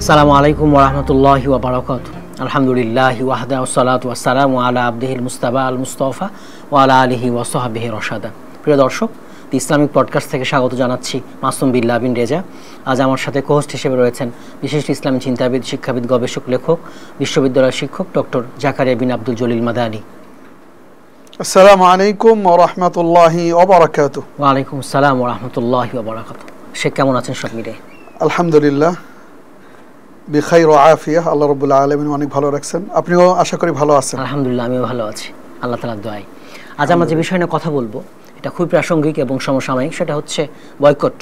আসসালামু আলাইকুম ওয়া রাহমাতুল্লাহি ওয়া বারাকাতুহু। আলহামদুলিল্লাহি ওয়াহদা ওয়াসসালাতু ওয়াসসালামু আলা আবদিহিল মুস্তাবা আল মুস্তাফা ওয়া আলা আলিহি ওয়া সাহবিহি রাশাদা। প্রিয় দর্শক, ইসলামিক পডকাস্ট থেকে স্বাগত জানাচ্ছি মাসুম বিল্লাহ বিন রেজা। আজ আমার সাথে কোহোস্ট হিসেবে রয়েছেন বিশিষ্ট ইসলামী চিন্তাবিদ, শিক্ষাবিদ, গবেষক, লেখক, বিশ্ববিদ্যালয়ের শিক্ষক ডক্টর জাকারিয়া বিন আব্দুল জলিল মাদানী। আসসালামু আলাইকুম ওয়া রাহমাতুল্লাহি ওয়া বারাকাতুহু। ওয়া আলাইকুম আসসালাম ওয়া রাহমাতুল্লাহি ওয়া বারাকাতুহু। শেখ, কেমন আছেন সব মিলে? আলহামদুলিল্লাহ, বিখাইর ওয়া আফিয়া। আল্লাহ রাব্বুল আলামিন অনেক ভালো রাখছেন। আপনিও আশা করি ভালো আছেন। আলহামদুলিল্লাহ, আমিও ভালো আছি আল্লাহ তাআলার দয়ায়। আজ আমরা যে বিষয় নিয়ে কথা বলবো এটা খুবই প্রাসঙ্গিক এবং সমসাময়িক, সেটা হচ্ছে বয়কট।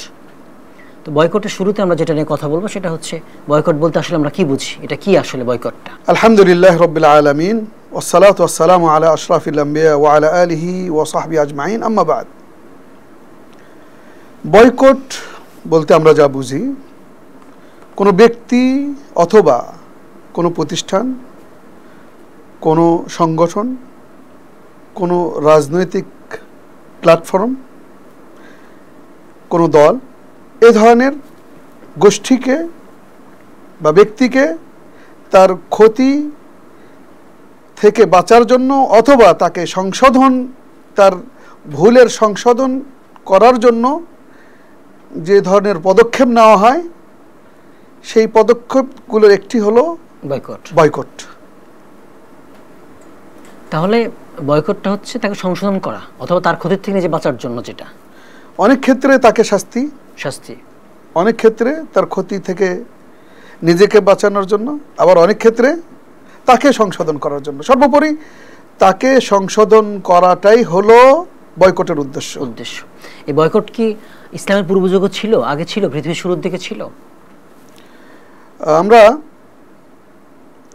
তো বয়কটের শুরুতে আমরা যেটা নিয়ে কথা বলবো সেটা হচ্ছে বয়কট বলতে আসলে আমরা কি বুঝি, এটা কি আসলে বয়কটটা? আলহামদুলিল্লাহ রাব্বিল আলামিন, ওয়াসসালাতু ওয়াসসালামু আলা আশরাফিল আম্বিয়া ওয়া আলা আলিহি ওয়া সাহবিহি আজমাইন, আম্মা বাদ। বয়কট বলতে আমরা যা বুঝি, কোনো ব্যক্তি অথবা কোনো প্রতিষ্ঠান, কোনো সংগঠন, কোনো রাজনৈতিক প্ল্যাটফর্ম, কোনো দল এ ধরনের গোষ্ঠীকে বা ব্যক্তিকে তার ক্ষতি থেকে বাঁচার জন্য অথবা তাকে সংশোধন, তার ভুলের সংশোধন করার জন্য যে ধরনের পদক্ষেপ নেওয়া হয়, সেই পদক্ষেপগুলোর একটি হলো বয়কট। তাহলে বয়কটটা হচ্ছে তাকে সংশোধন করা অথবা তার ক্ষতির থেকে নিজে বাঁচার জন্য, যেটা অনেক ক্ষেত্রে তাকে শাস্তি, অনেক ক্ষেত্রে তার ক্ষতি থেকে নিজেকে বাঁচানোর জন্য, আবার অনেক ক্ষেত্রে তাকে সংশোধন করার জন্য। সর্বোপরি তাকে সংশোধন করাটাই হলো বয়কটের উদ্দেশ্য। এই বয়কট কি ইসলামের পূর্বযুগে ছিল, আগে ছিল, পৃথিবীর শুরুর দিকে ছিল? আমরা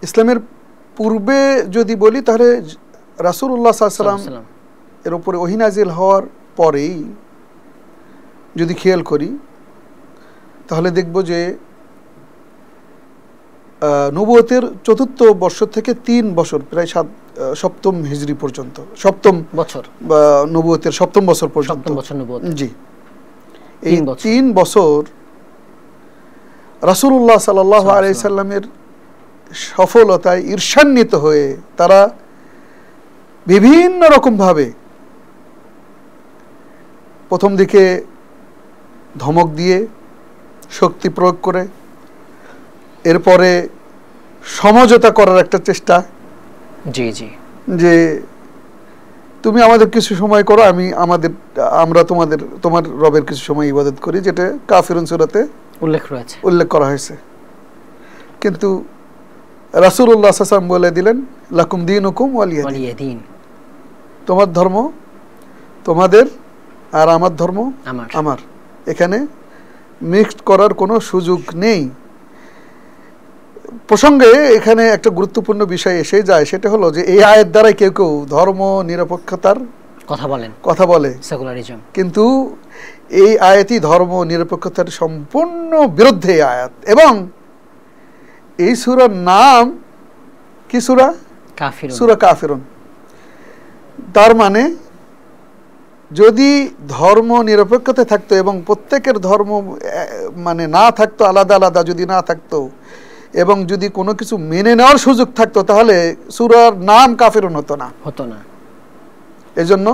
ইসলামের পূর্বে যদি বলি তাহলে রাসূলুল্লাহ সাল্লাল্লাহু আলাইহি ওয়াসাল্লাম এর উপরে ওহী নাযিল হওয়ার পরেই যদি খেয়াল করি তাহলে দেখব যে নবুয়তের ৪র্থ বর্ষ থেকে ৩ বছর, প্রায় ৭ম হিজরি পর্যন্ত, ৭ম বছর বা নবুয়তের ৭ম বছর পর্যন্ত, জি, এই ৩ বছর রাসূলুল্লাহ সাল্লাল্লাহু আলাইহি সাল্লামের সফলতায় ঈর্ষান্বিত হয়ে তারা বিভিন্ন রকমভাবে প্রথম দিকে ধমক দিয়ে, শক্তি প্রয়োগ করে, এরপরে সমঝোতা করার একটা চেষ্টা, যে তুমি আমাদের কিছু সময় করো, আমরা তোমার রবের কিছু সময় ইবাদত করি, যেটা কাফিরুন সূরাতে উল্লেখ করা হয়েছে। কিন্তু রাসূলুল্লাহ সাল্লাল্লাহু আলাইহি ওয়াসাল্লাম বলে দিলেন, লাকুম দীনুকুম ওয়ালিয়া দীন, তোমার ধর্ম তোমাদের আর আমার ধর্ম আমার, এখানে মিক্সড করার কোনো সুযোগ নেই। প্রসঙ্গে এখানে একটা গুরুত্বপূর্ণ বিষয় এসে যায়, সেটা হলো যে এই আয়াত দ্বারাই কেউ কেউ ধর্ম নিরপেক্ষতার কথা বলে, সেকুলারিজম, কিন্তু এই আয়াতই ধর্ম নিরপেক্ষতার সম্পূর্ণ বিরুদ্ধে আয়াত। এবং এই সূরার নাম কি? সূরা কাফিরুন। তার মানে যদি ধর্ম নিরপেক্ষতা থাকতো এবং প্রত্যেকের ধর্ম মানে না থাকতো, আলাদা আলাদা যদি না থাকতো, এবং যদি কোনো কিছু মেনে নেওয়ার সুযোগ থাকতো, তাহলে সূরার নাম কাফিরুন হতো না। এজন্য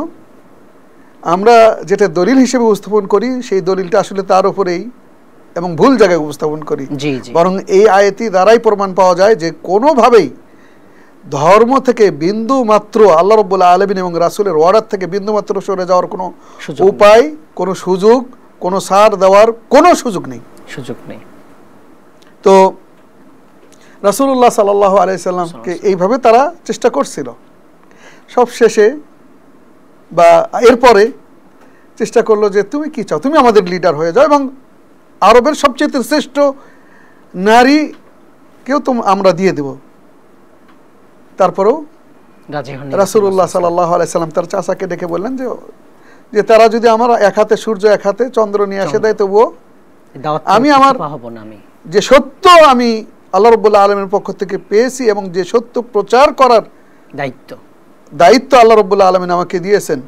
আমরা যেটা দলিল হিসেবে উপস্থাপন করি, সেই দলিলটা আসলে তার উপরেই এবং ভুল জায়গায় উপস্থাপন করি। বরং এই আয়াতটি দ্বারাই প্রমাণ পাওয়া যায় যে কোনোভাবেই ধর্ম থেকে বিন্দু মাত্র, আল্লাহ রাব্বুল আলামিন এবং রাসূলের অর্ডার থেকে বিন্দু মাত্র সরে যাওয়ার কোনো উপায়, কোনো সুযোগ, কোনো ছাড় দেওয়ার কোনো সুযোগ নেই। তো রাসূলুল্লাহ সাল্লাল্লাহু আলাইহি সাল্লামকে এইভাবে তারা চেষ্টা করছিল। সব শেষে বা এরপরে চেষ্টা করলো যে তুমি কি চাও, তুমি আমাদের লিডার হয়ে যাও এবং আরবের সবচেয়ে শ্রেষ্ঠ নারীকেও আমরা দিয়ে দেব। তারপরেও রাসূলুল্লাহ সাল্লাল্লাহু আলাইহি সাল্লাম তার চাচাকে ডেকে বললেন যে তারা যদি আমার এক হাতে সূর্য এক হাতে চন্দ্র নিয়ে আসে দেয়, তবুও আমি আমার যে সত্য আমি আল্লাহ রাব্বুল আলামিনের পক্ষ থেকে পেয়েছি এবং যে সত্য প্রচার করার দায়িত্ব আল্লাহ রাব্বুল আলামিন আমাকে দিয়েছেন,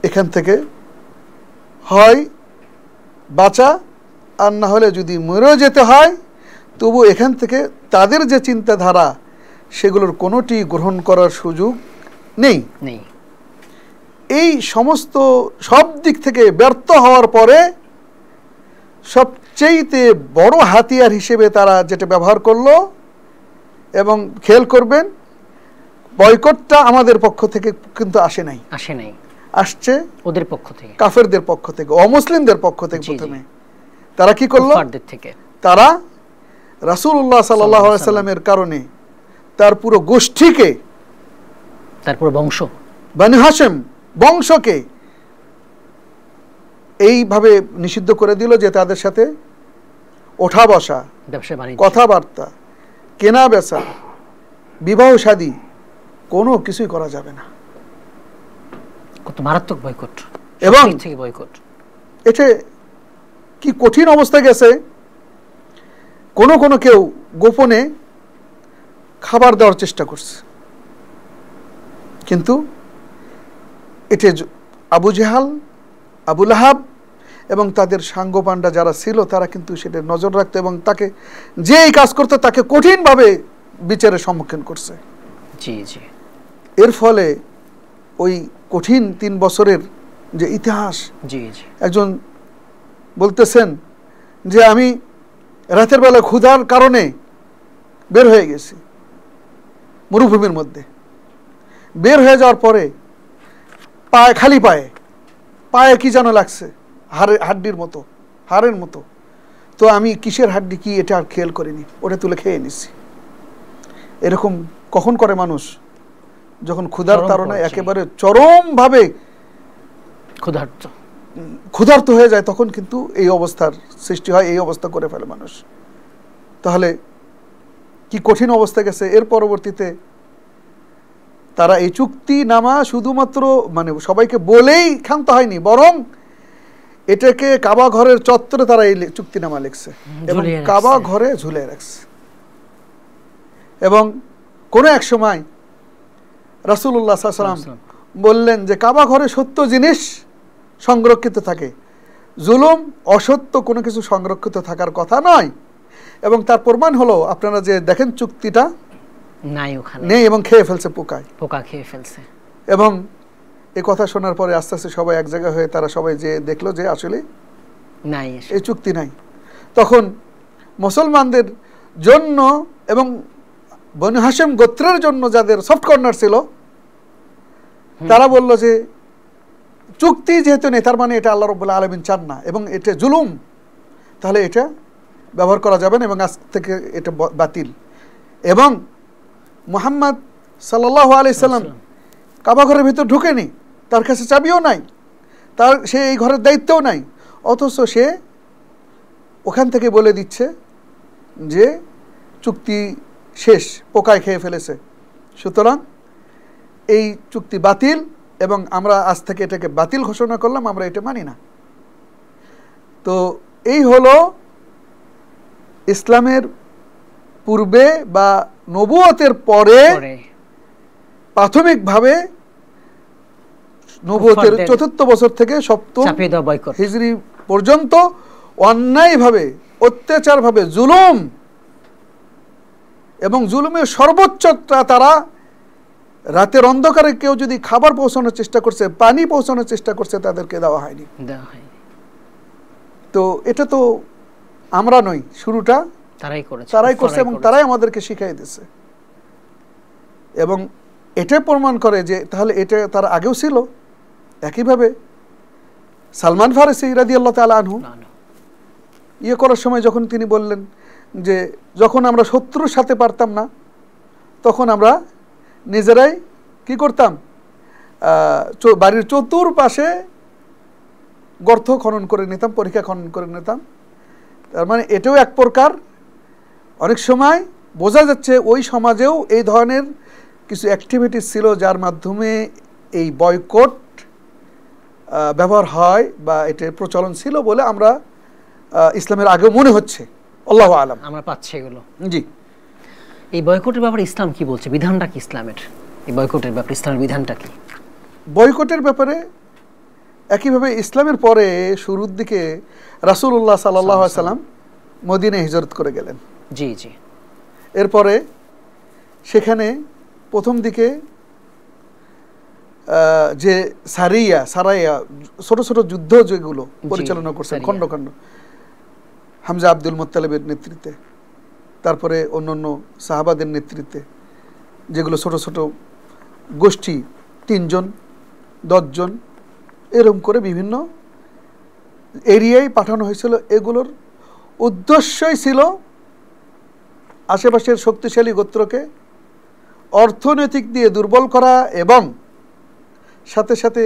এখান থেকে হয় বাঁচা আর না হলে যদি মরেও যেতে হয় তবু এখান থেকে তাদের যে চিন্তাধারা সেগুলোর কোনোটি গ্রহণ করার সুযোগ নেই। এই সমস্ত সব দিক থেকে ব্যর্থ হওয়ার পরে সবচেয়ে বড় হাতিয়ার হিসেবে তারা যেটা ব্যবহার করলো, এবং খেয়াল করবেন বয়কটটা আমাদের পক্ষ থেকে কিন্তু আসে নাই, আসছে ওদের পক্ষ থেকে, কাফেরদের পক্ষ থেকে, অমুসলিমদের পক্ষ থেকে। প্রথমে তারা কি করলো, তারা রাসূলুল্লাহ সাল্লাল্লাহু আলাইহি সাল্লামের কারণে তার পুরো গোষ্ঠীকে, তার পুরো বংশ, বনি হাশিম বংশকে এইভাবে নিষিদ্ধ করে দিল যে তাদের সাথে ওঠা বসা, কথাবার্তা, কেনা বেচা, বিবাহ শাদী কোনো কিছুই করা যাবে না। কত মারাত্মক বয়কট, এবং থেকে বয়কট, এটা কি কঠিন অবস্থা গেছে। কোনো কোনো কেউ গোপনে খাবার দেওয়ার চেষ্টা করছে, কিন্তু এটা আবু জেহাল, আবু লাহাব এবং তাদের সাঙ্গপাণ্ডা যারা ছিল তারা কিন্তু সেটা নজর রাখতো, এবং তাকে যে এই কাজ করতো তাকে কঠিনভাবে বিচারের সম্মুখীন করছে। এর ফলে ওই কঠিন 3 বছরের যে ইতিহাস, একজন বলতেছেন যে আমি রাতের বেলা ক্ষুধার কারণে বের হয়ে গেছি মরুভূমির মধ্যে। বের হয়ে যাওয়ার পরে পায়ে, খালি পায়ে কি যেন লাগছে, হাড্ডির মতো, হাড়ের মতো। তো আমি কিসের হাড্ডি কি এটা আর খেয়াল করিনি, ওটা তুলে খেয়ে নিছি। এরকম কখন করে মানুষ? যখন ক্ষুধার তাড়নায় একেবারে চরমভাবে ক্ষুধার্ত হয়ে যায়, তখন কিন্তু এই অবস্থার সৃষ্টি হয়, এই অবস্থা করে ফেলে মানুষ। তাহলে কি কঠিন অবস্থা গেছে। এর পরবর্তীতে তারা এই চুক্তি নামা শুধুমাত্র মানে সবাইকে বলেই ক্ষান্ত হয়নি, বরং এটাকে কাবা ঘরের চত্বরে তারা এই চুক্তি নামা লিখছে এবং কাবা ঘরে ঝুলিয়ে রাখছে। এবং কোনো এক সময় রাসূলুল্লাহ সাল্লাল্লাহু আলাইহি ওয়াসাল্লাম বললেন যে কাবা ঘরে সত্য জিনিস সংরক্ষিত থাকে, জুলুম অসত্য কোনো কিছু সংরক্ষিত থাকার কথা নয়। এবং তার প্রমাণ হলো আপনারা যে দেখেন চুক্তিটা নেই এবং খেয়ে ফেলছে, পোকা খেয়ে ফেলছে। এবং এই কথা শোনার পরে আস্তে আস্তে সবাই এক জায়গা হয়ে তারা সবাই যে দেখলো যে আসলে নাই, এই চুক্তি নাই। তখন মুসলমানদের জন্য এবং বনি হাশিম গোত্রের জন্য যাদের সফট কর্নার ছিল, তারা বলল যে চুক্তি যেহেতু নেই তার মানে এটা আল্লাহ রাব্বুল আলামিন চান না এবং এটা জুলুম, তাহলে এটা ব্যবহার করা যাবে না এবং আজ থেকে এটা বাতিল। এবং মুহাম্মদ সাল্লাল্লাহু আলাইহি সাল্লাম কাবা ঘরের ভিতর ঢুকেনি, তার কাছে চাবিও নাই, সে এই ঘরের দায়িত্বও নাই, অথচ সে ওখান থেকে বলে দিচ্ছে যে চুক্তি শেষ, পোকায় খেয়ে ফেলেছে, সুতরাং এই চুক্তি বাতিল এবং আমরা আজ থেকে এটাকে বাতিল ঘোষণা করলাম, আমরা এটা মানি না। তো এই হলো ইসলামের পূর্বে বা নবুয়তের পরে প্রাথমিকভাবে নবুয়তের ৪র্থ বছর থেকে ৭ম হিজরি পর্যন্ত অন্যায়ভাবে, অত্যাচারভাবে, জুলুম এবং জুলুমের সর্বোচ্চটা তারা রাতের অন্ধকারে কেউ যদি খাবার পৌঁছানোর চেষ্টা করছে, পানি পৌঁছানোর চেষ্টা করছে, তাদেরকে দেওয়া হয়নি। তো এটা তো আমরা নই, শুরুটা তারাই করছে এবং তারাই আমাদেরকে শিখাই দিয়েছে। এবং এটা প্রমাণ করে যে তাহলে এটা তার আগেও ছিল। একইভাবে সালমান ফারসি রাদিয়াল্লাহু তাআলা আনহু ইয়ে করার সময় যখন তিনি বললেন যে যখন আমরা শত্রুর সাথে পারতাম না, তখন আমরা নিজেরাই কি করতাম, বাড়ির চতুর্পাশে গর্ত খনন করে নিতাম, পরীক্ষা খনন করে নিতাম। তার মানে এটাও এক প্রকার, অনেক সময় বোঝা যাচ্ছে ওই সমাজেও এই ধরনের কিছু অ্যাক্টিভিটিস ছিল যার মাধ্যমে এই বয়কট ব্যবহার হয় বা এটার প্রচলন ছিল বলে আমরা ইসলামের আগেও মনে হচ্ছে। আল্লাহু আলাম, আমরা পাচ্ছি এগুলো। জি, এই বয়কটের ব্যাপারে ইসলাম কি বলছে, বিধানটা কি ইসলামের? এই বয়কটের ব্যাপারে ইসলামের বিধানটা কি? বয়কটের ব্যাপারে একইভাবে ইসলামের পরে শুরুর দিকে রাসূলুল্লাহ সাল্লাল্লাহু আলাইহি সাল্লাম মদিনায় হিজরত করে গেলেন। জি জি। এরপরে সেখানে প্রথম দিকে যে সারাইয়া ছোট ছোট যুদ্ধ যেগুলো পরিচালনা করছেন খণ্ড খণ্ড, হামজা আব্দুল মুত্তালিবের নেতৃত্বে, তারপরে অন্যান্য সাহাবাদের নেতৃত্বে যেগুলো ছোট ছোট গোষ্ঠী 3 জন 10 জন এরকম করে বিভিন্ন এরিয়ায় পাঠানো হয়েছিল। এগুলোর উদ্দেশ্যই ছিল আশেপাশের শক্তিশালী গোত্রকে অর্থনৈতিক দিয়ে দুর্বল করা এবং সাথে সাথে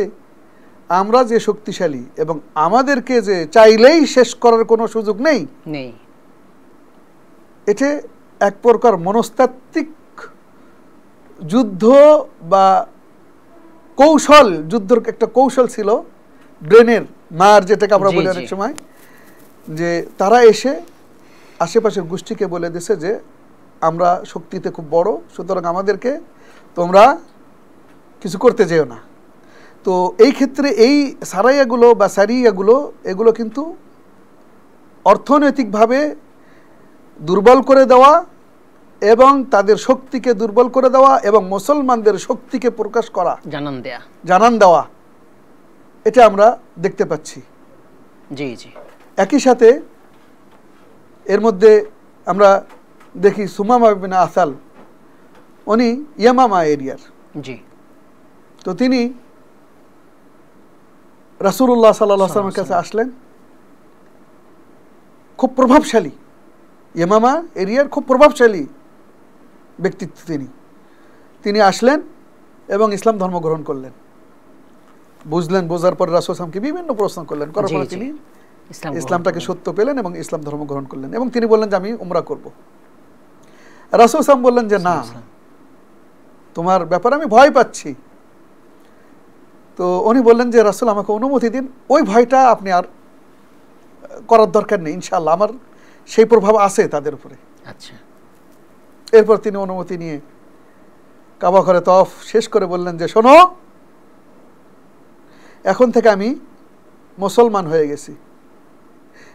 আমরা যে শক্তিশালী এবং আমাদেরকে যে চাইলেই শেষ করার কোনো সুযোগ নেই, এটা এক প্রকার মনস্তাত্ত্বিক যুদ্ধ বা কৌশল, যুদ্ধের একটা কৌশল ছিল, ব্রেনের মার যেটাকে আমরা বলি অনেক সময়, যে তারা এসে আশেপাশের গোষ্ঠীকে বলে দিছে যে আমরা শক্তিতে খুব বড়, সুতরাং আমাদেরকে তোমরা কিছু করতে যেও না। তো এই ক্ষেত্রে এই সারাইয়াগুলো বা সারিয়াগুলো এগুলো কিন্তু অর্থনৈতিকভাবে দুর্বল করে দেওয়া এবং তাদের শক্তিকে দুর্বল করে দেওয়া এবং মুসলমানদের শক্তিকে প্রকাশ করা, জানান দেওয়া, এটা আমরা দেখতে পাচ্ছি। জি জি। একই সাথে এর মধ্যে আমরা দেখি সুমামা বিন আসাল, উনি ইয়ামামা এরিয়ার। জি। তো তিনি রাসূলুল্লাহ সাল্লাল্লাহু আলাইহি ওয়াসাল্লামের কাছে আসলেন, খুব প্রভাবশালী, ইয়ামামা এরিয়ার খুব প্রভাবশালী ব্যক্তিত্ব তিনি আসলেন এবং ইসলাম ধর্ম গ্রহণ করলেন। বুঝলেন, বোঝার পর রাসূল সাল্লামকে বিভিন্ন প্রশ্ন করলেন, করার পরে তিনি ইসলামটাকে সত্য পেলেন এবং ইসলাম ধর্ম গ্রহণ করলেন এবং তিনি বললেন যে আমি উমরা করব। রাসূল সাল্লাম বললেন যে না, তোমার ব্যাপারে আমি ভয় পাচ্ছি। তো উনি বললেন যে রাসূল আমাকে অনুমতি দিন, ওই ভয়টা আপনি আর করার দরকার নেই, ইনশাআল্লাহ আমার সেই প্রভাব আছে তাদের উপরে। আচ্ছা। এরপর তিনি অনুমতি নিয়ে কাবা ঘরে তওয়াফ শেষ করে বললেন যে শোনো, এখন থেকে আমি মুসলমান হয়ে গেছি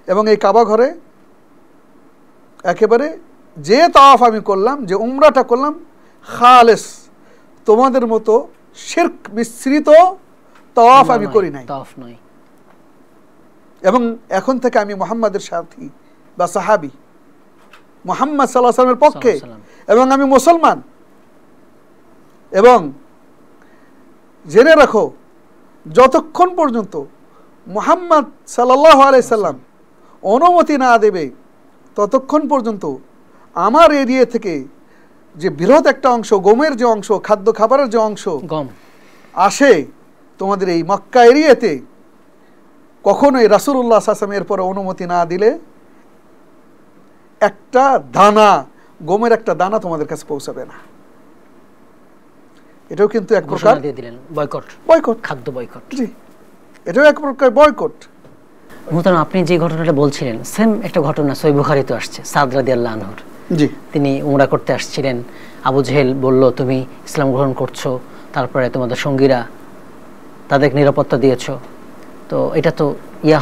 এবং এই কাবা ঘরে একেবারে যে তওয়াফ আমি করলাম, যে উমরাটা করলাম, খালেস তোমাদের মতো শিরক মিশ্রিত তওয়াফ আমি করি নাই, এবং এখন থেকে আমি মুহাম্মাদের সাথী বা সাহাবী, মুহাম্মদ সাল্লাল্লাহু আলাইহি ওয়াসাল্লামের পক্ষে, এবং আমি মুসলমান। এবং জেনে রাখো, যতক্ষণ পর্যন্ত মুহাম্মদ সাল্লাল্লাহু আলাইহি সাল্লাম অনুমতি না দেবে ততক্ষণ পর্যন্ত আমার এরিয়া থেকে যে বৃহৎ একটা অংশ, গমের যে অংশ, খাদ্য খাবারের যে অংশ গম আসে তোমাদের এই মক্কা এরিয়াতে, কখনোই রাসূলুল্লাহ সাল্লাল্লাহু আলাইহি ওয়াসাল্লাম এর পরে অনুমতি না দিলে একটা দানা, গমের একটা দানা তোমাদের কাছে পৌঁছাবে না। এটাও কিন্তু এক প্রকার বয়কট, খাদ্য বয়কট। জি, এটাও এক প্রকার বয়কট। মুহতারাম, আপনি যে ঘটনাটা বলছিলেন সেম একটা ঘটনা সহিহ বুখারীতে আসছে, সাদ রাদিয়াল্লাহু আনহুর। জি। তিনি উমরা করতে আসছিলেন, আবু জেহেল বলল তুমি ইসলাম গ্রহণ করছো, তারপরে তোমাদের সঙ্গীরা তাদের নিরাপত্তা দিয়েছো, তো এটা তো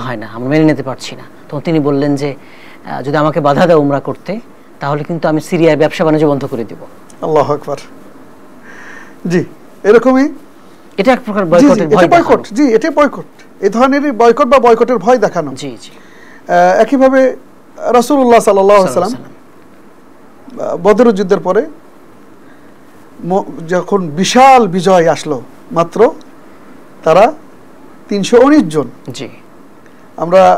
হয় না, আমরা মেনে নিতে পারছি না। তখন তিনি বললেন যে যদি আমাকে বাধা দাও উমরা করতে, তাহলে কিন্তু আমি সিরিয়ার ব্যবসা বাণিজ্য বন্ধ করে দিব। আল্লাহু আকবার। জি, এরকমই, এটা এক প্রকার বয়কটের ভয় দেখানো। জি, এটা বয়কট, এই ধরনের বয়কট বা বয়কটের ভয় দেখানো। জি জি। একইভাবে রাসূলুল্লাহ সাল্লাল্লাহু আলাইহি ওয়াসাল্লাম বদরের যুদ্ধের পরে যখন বিশাল বিজয় আসলো, মাত্র তারা 319 জন। জি।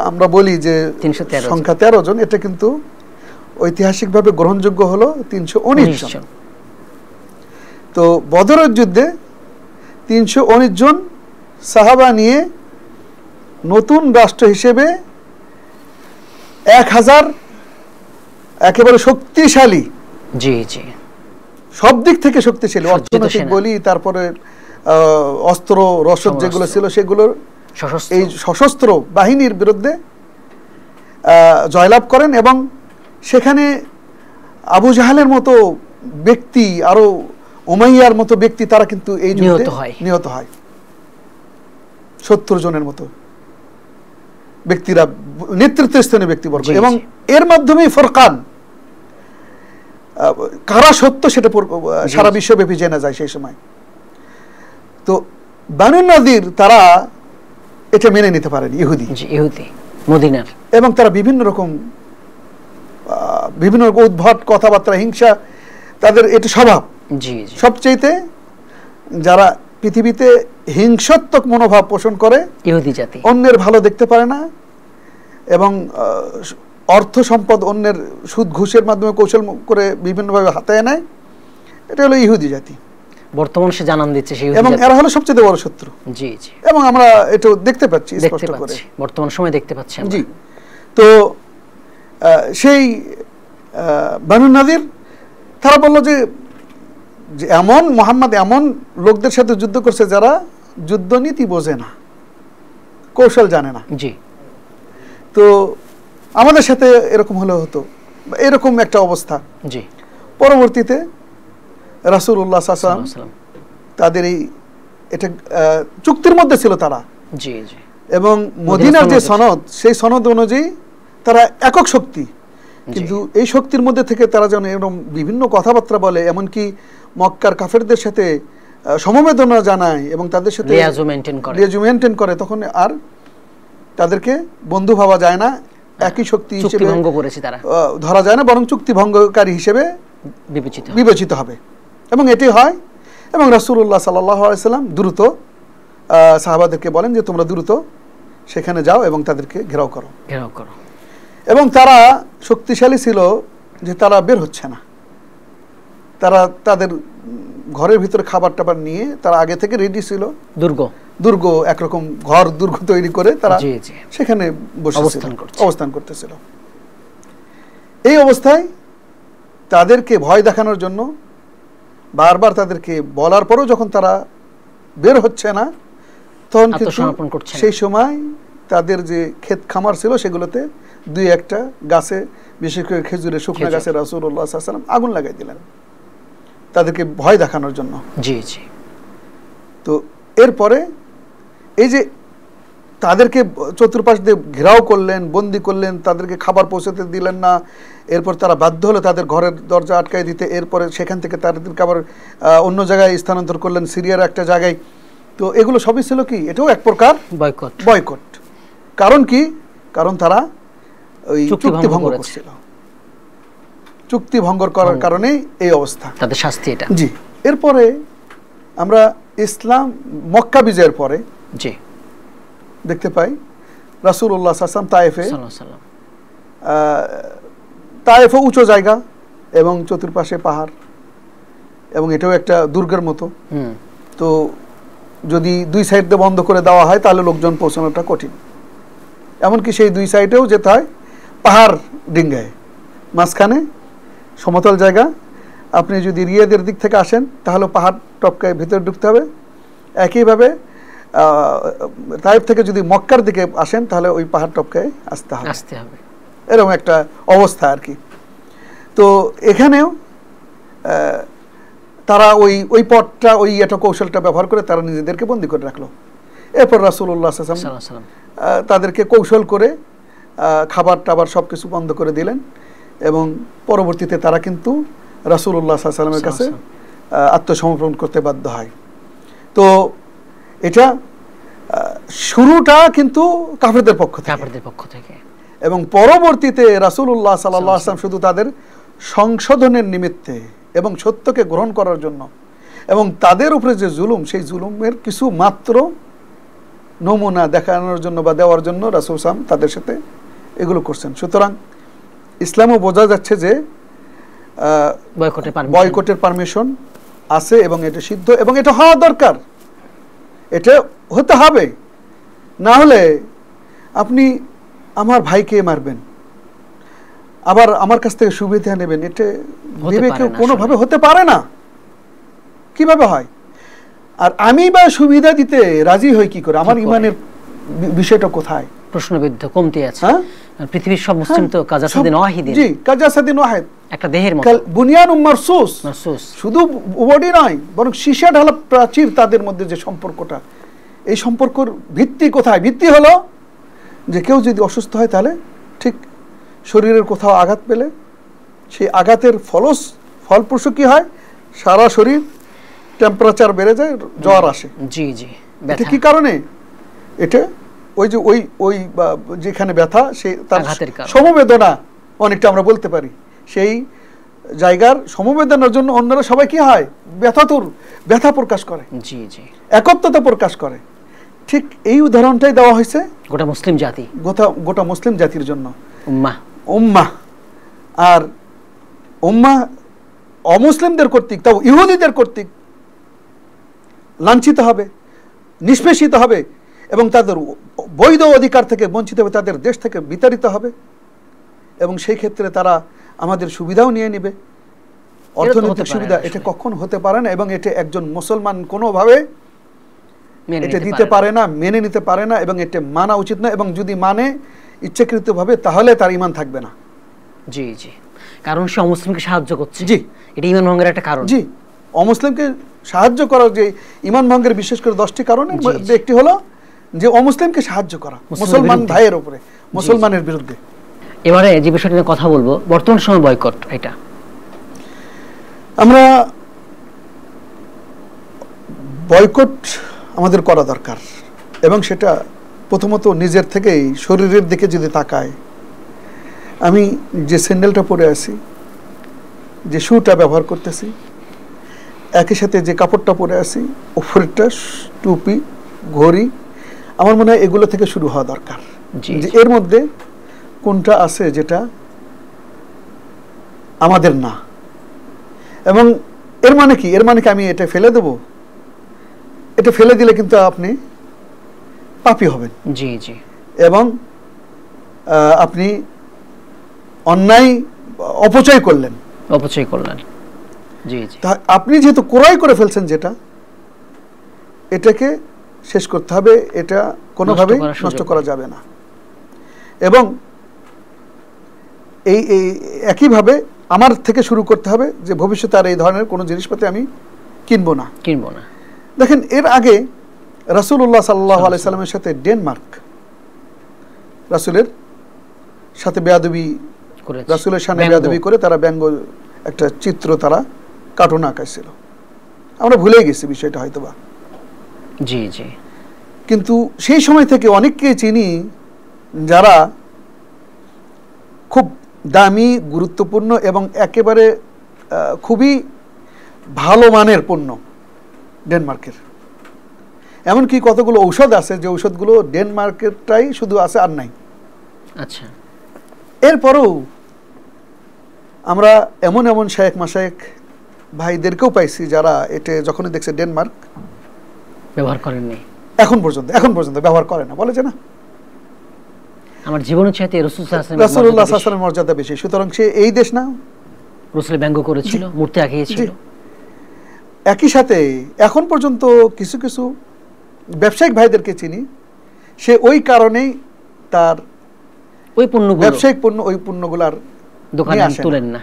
আমরা বলি যে 313 সংখ্যা 13 জন, এটা কিন্তু ঐতিহাসিকভাবে গ্রহণযোগ্য হলো 319 জন। তো বদরের যুদ্ধে 319 জন সাহাবা নিয়ে নতুন রাষ্ট্র হিসেবে 1000 একেবারে শক্তিশালী, জি জি, সব দিক থেকে শক্তিশালী, অর্থনৈতিক বলি, তারপরে অস্ত্র রসদ যেগুলো ছিল সেগুলোর, এই সশস্ত্র বাহিনীর বিরুদ্ধে জয়লাভ করেন এবং সেখানে আবু জাহালের মতো ব্যক্তি, আরো উমাইয়ার মতো ব্যক্তি, তারা কিন্তু এই যুদ্ধে নিহত হয়। 70 জনের মতো ব্যক্তিরা, নেতৃত্বস্থানীয় ব্যক্তিবর্গ, এবং এর মাধ্যমেই ফরকান, কারা সত্য সেটা সারা বিশ্বব্যাপী জানা যায় সেই সময়। তো বানু নাদির তারা এটা মেনে নিতে পারেনি, ইহুদি মদিনার, এবং তারা বিভিন্ন রকম উদ্ভট কথাবার্তা, হিংসা, তাদের এটা স্বভাব। সবচেয়ে যারা পৃথিবীতে হিংসাত্মক মনোভাব পোষণ করে ইহুদি জাতি, অন্যের ভালো দেখতে পারে না, এবং অর্থ সম্পদ অন্যের সুদ ঘুষের মাধ্যমে কৌশল করে বিভিন্নভাবে হাতায় নেয়, এটা হলো ইহুদি জাতি। বর্তমান সে জানান দিচ্ছে সেই, এবং এরা হলো সবচেয়ে বড় শত্রু। জি জি, এবং আমরা এটা দেখতে পাচ্ছি স্পষ্ট করে, বর্তমান সময় দেখতে পাচ্ছি। জি, তো সেই বানু নাদির তারা বলল যে এমন মুহাম্মদ এমন লোকদের সাথে যুদ্ধ করছে যারা যুদ্ধনীতি বোঝে না, কৌশল জানে না। জি, তো আমাদের সাথে এরকম হলে হতো, এরকম একটা অবস্থা। জি, পরবর্তীতে রাসূলুল্লাহ সাল্লাল্লাহু আলাইহি ওয়াসাল্লাম তাদের এটা চুক্তির মধ্যে ছিল তারা। জি জি, এবং মদিনার যে সনদ, সেই সনদ অনুযায়ী তারা একক শক্তি, কিন্তু এই শক্তির মধ্যে থেকে তারা যেন এরকম বিভিন্ন কথাবার্তা বলে, এমনকি মক্কার কাফেরদের সাথে সমবেদনা জানায় এবং তাদের সাথে লিয়াজু মেইনটেইন করে, তখন আর তাদেরকে বন্ধু ভাবা যায় না, একই শক্তি হিসেবে ধরা যায় না, বরং চুক্তি ভঙ্গকারী হিসেবে বিবেচিত হবে। এবং এটি হয়, এবং রাসূলুল্লাহ সাল্লাল্লাহু আলাইহি ওয়াসাল্লাম দ্রুত সাহাবাদেরকে বলেন যে তোমরা দ্রুত সেখানে যাও এবং তাদেরকে ঘেরাও করো। এবং তারা শক্তিশালী ছিল যে তারা বের হচ্ছে না, তারা তাদের ঘরের ভিতরে খাবার টাবার নিয়ে তারা আগে থেকে রেডি ছিল, দুর্গ একরকম ঘর দুর্গ তৈরি করে তারা সেখানে অবস্থান করতেছিল। এই অবস্থায় তাদেরকে ভয় দেখানোর জন্য বারবার তাদেরকে বলার পরেও যখন তারা বের হচ্ছে না, তখন সেই সময় তাদের যে ক্ষেত খামার ছিল সেগুলোতে দুই একটা গাছে, বিশেষ করে খেজুরের শুকনো গাছে রাসূলুল্লাহ সাল্লাল্লাহু আলাইহি ওয়াসাল্লাম আগুন লাগাই দিলেন তাদেরকে ভয় দেখানোর জন্য। জি জি। তো এরপরে এই যে তাদেরকে চতুর্পাশ দিয়ে ঘেরাও করলেন, বন্দি করলেন, তাদেরকে খাবার পৌঁছাতে দিলেন না, এরপর তারা বাধ্য হলো তাদের ঘরের দরজা আটকায় দিতে, এরপরে সেখান থেকে তাদেরকে আবার অন্য জায়গায় স্থানান্তর করলেন, সিরিয়ার একটা জায়গায়। তো এগুলো সবই ছিল কি, এটাও এক প্রকার বয়কট। কারণ কি, কারণ তারা ওই চুক্তি ভঙ্গ করছিল, চুক্তি ভঙ্গ করার কারণে এই অবস্থা, তাদের শাস্তি এটা। জি। এরপরে আমরা ইসলাম মক্কা বিজয়ের পরে জি দেখতে পাই রাসূলুল্লাহ সাল্লাল্লাহু আলাইহি ওয়াসাল্লাম তায়েফে উঁচু জায়গা এবং চতুর্পাশে পাহাড়, এবং এটাও একটা দুর্গের মতো। তো যদি দুই সাইড দিয়ে বন্ধ করে দেওয়া হয় তাহলে লোকজন পৌঁছানোটা কঠিন, এমনকি সেই দুই সাইডেও যেতে হয় পাহাড় ডিঙ্গায়, মাঝখানে সমতল জায়গা। আপনি যদি রিয়াদের দিক থেকে আসেন তাহলে পাহাড় টপকায় ভিতরে ঢুকতে হবে, একইভাবে তাইফ থেকে যদি মক্কার দিকে আসেন তাহলে ওই পাহাড় টপকায় আসতে হবে, এরকম একটা অবস্থা আর কি। তো এখানেও তারা ওই পথটা, ওই একটা কৌশলটা ব্যবহার করে তারা নিজেদেরকে বন্দী করে রাখলো। এরপর রাসূলুল্লাহ সাল্লাল্লাহু আলাইহি ওয়াসাল্লাম তাদেরকে কৌশল করে খাবার টাবার সব কিছু বন্ধ করে দিলেন, এবং পরবর্তীতে তারা কিন্তু রাসূলুল্লাহ সাল্লাল্লাহু আলাইহি ওয়াসাল্লামের কাছে আত্মসমর্পণ করতে বাধ্য হয়। তো এটা শুরুটা কিন্তু কাফেরদের পক্ষ থেকে, এবং পরবর্তীতে রাসূলুল্লাহ সাল্লাল্লাহু আলাইহি ওয়াসাল্লাম শুধু তাদের সংশোধনের নিমিত্তে এবং সত্যকে গ্রহণ করার জন্য এবং তাদের উপরে যে জুলুম, সেই জুলুমের কিছু মাত্র নমুনা দেখানোর জন্য বা দেওয়ার জন্য রাসূল সাল্লাল্লাহু আলাইহি ওয়াসাল্লাম তাদের সাথে এগুলো করছেন। সুতরাং ইসলামও বোঝা যাচ্ছে যে বয়কটের পারমিশন আছে, এবং এটা সিদ্ধ, এবং এটা হওয়া দরকার, এটা হতে হবে। না হলে আপনি আমার ভাইকে মারবেন, আবার আমার কাছ থেকে সুবিধা নেবেন, এটা বিবেকে কোনোভাবে হতে পারে না। কিভাবে হয়? আর আমি বা সুবিধা দিতে রাজি হই কি করে? আমার ইমানের বিষয়টা কোথায়? প্রশ্নবিদ্ধ কমতি আছে। পৃথিবীর সব মুসলিম তো কাজাসাদিন ওয়াহিদিন। জি, কাজাসাদিন ওয়াহিদ, একটা দেহের মতো, বুনিয়ানুম মারসুস। শুধু বডি নয়, বরং সীসা ঢালা প্রাচীর, তাদের মধ্যে যে সম্পর্কটা, এই সম্পর্কর ভিত্তি কোথায়? ভিত্তি হলো যে কেউ যদি অসুস্থ হয় তাহলে ঠিক শরীরের কোথাও আঘাত পেলে সেই আঘাতের ফলপ্রসূ কি হয়, সারা শরীর টেম্পারেচার বেড়ে যায়, জ্বর আসে। জি জি। এটা কি কারণে? এটা ওই যে ওই যেখানে ব্যথা, সে তার সমবেদনা অনেকটা আমরা বলতে পারি, সেই জায়গার সমবেদনার জন্য অন্যরা সবাই কি হয়, ব্যথা প্রকাশ করে, জি জি, একত্বতা প্রকাশ করে। ঠিক এই উদাহরণটাই দেওয়া হয়েছে গোটা মুসলিম জাতি, গোটা মুসলিম জাতির জন্য। উম্মাহ আর উম্মাহ অমুসলিমদের কর্তৃক, তাও ইহুদিদের কর্তৃক লাঞ্ছিত হবে, নিষ্পেষিত হবে এবং তাদের বৈধ অধিকার থেকে বঞ্চিত হবে, তাদের দেশ থেকে বিতাড়িত হবে এবং সেই ক্ষেত্রে তারা আমাদের সুবিধাও নিয়ে নেবে, অর্থনৈতিক সুবিধা। এটা কখন হতে পারে না এবং এটা একজন মুসলমান কোনোভাবে এটা দিতে পারে না, মেনে নিতে পারে না এবং এটা মানা উচিত না। এবং যদি মানে ইচ্ছাকৃতভাবে, তাহলে তার ঈমান থাকবে না। জি জি, কারণ সে অমুসলিমকে সাহায্য করছে। জি, এটা ঈমান ভঙ্গের একটা কারণ। জি, অমুসলিমকে সাহায্য করার যে ঈমান ভঙ্গের বিশেষ করে 10টি কারণের মধ্যে একটি হলো যে অমুসলিমকে সাহায্য করা মুসলমান ভাইয়ের উপরে, মুসলমানের বিরুদ্ধে। এবারে যে বিষয়টা নিয়ে কথা বলবো, বর্তমান সময় বয়কট, এটা আমরা বয়কট আমাদের করা দরকার এবং সেটা প্রথমত নিজের থেকেই শরীরের দিকে যদি তাকায়, আমি যে স্যান্ডেলটা পরে আছি, যে শুটা ব্যবহার করতেছি, একই সাথে যে কাপড়টা পরে আছি, উপরেরটা টুপি, ঘড়ি, আমার মনে হয় এগুলো থেকে শুরু হওয়া দরকার। যে এর মধ্যে কোনটা আছে যেটা আমাদের না, এবং এর মানে কি? এর মানে কি আমি এটা ফেলে দেব? এটা ফেলে দিলে কিন্তু আপনি পাপী হবেন। জি জি, এবং আপনি অন্যায় অপচয় করলেন। জি জি, আপনি যেহেতু ক্রয় করে ফেলছেন যেটা, এটাকে শেষ করতে হবে, এটা কোনোভাবেই নষ্ট করা যাবে না। এবং এই একইভাবে আমার থেকে শুরু করতে হবে যে ভবিষ্যতে আর এই ধরনের কোনো জিনিসপাতি আমি কিনবো না। দেখেন, এর আগে রাসূলুল্লাহ সাল্লাল্লাহু আলাইহি সাল্লামের সাথে ডেনমার্ক রাসূলের সাথে বেয়াদবি, রাসূলের সামনে বেয়াদবি করে তারা ব্যঙ্গ একটা চিত্র, তারা কার্টুন আঁকাইছিল। আমরা ভুলে গেছি বিষয়টা হয়তোবা। জি জি, কিন্তু সেই সময় থেকে অনেককে চিনি যারা খুব দামি, গুরুত্বপূর্ণ এবং একেবারে খুবই ভালো মানের পণ্য ডেনমার্কের। এমনকি কতগুলো ঔষধ আছে যে ঔষধগুলো ডেনমার্কেরটাই শুধু আছে, আর নাই। আচ্ছা, এরপরেও আমরা এমন এমন শায়েখ মাশায়েখ ভাইদেরকেও পাইছি যারা এটা যখনই দেখছে ডেনমার্ক ব্যবহার করেননি, এখন পর্যন্ত ব্যবহার করে না, বলে যে না, আমার জীবনের চাইতে রাসূলুল্লাহ সাল্লাল্লাহু আলাইহি ওয়াসাল্লামের মর্যাদা বেশি, সুতরাং সে এই দেশ না। রাসূল ব্যঙ্গ করেছিল, মূর্তি আঁকিয়েছিল। একই সাথে এখন পর্যন্ত কিছু কিছু ব্যবসায়িক ভাইদেরকে চিনি, সে ওই কারণেই তার ওই পণ্যগুলো, ব্যবসায়িক পণ্য, ওই পণ্যগুলার দোকানে তুলেন না,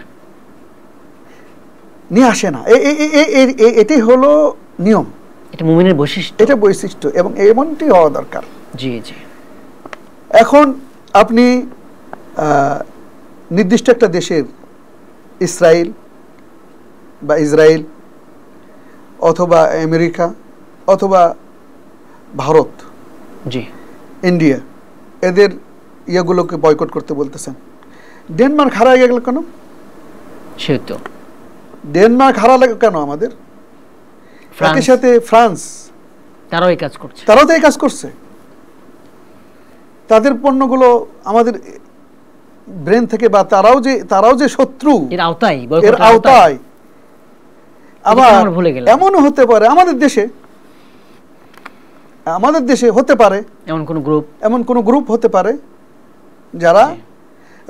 নিয়ে আসে না। এটাই হলো নিয়ম, এটা মুমিনের বৈশিষ্ট্য, এটা বৈশিষ্ট্য এবং এমনটি হওয়া দরকার। জি জি। এখন আপনি নির্দিষ্ট একটা দেশের, ইসরায়েল অথবা আমেরিকা অথবা ভারত, জি, ইন্ডিয়া, এদের ইয়েগুলোকে বয়কট করতে বলতেছেন। ডেনমার্ক হারায় গেল কেন? সেতো ডেনমার্ক হারালে কেন আমাদের? একই সাথে ফ্রান্স, তারাও এই কাজ করছে, তারাও তো এই কাজ করছে। তাদের পণ্যগুলো আমাদের ব্রেন থেকে, বা তারাও যে শত্রু, এর আওতায়। আবার এমনও হতে পারে আমাদের দেশে হতে পারে এমন কোন গ্রুপ হতে পারে যারা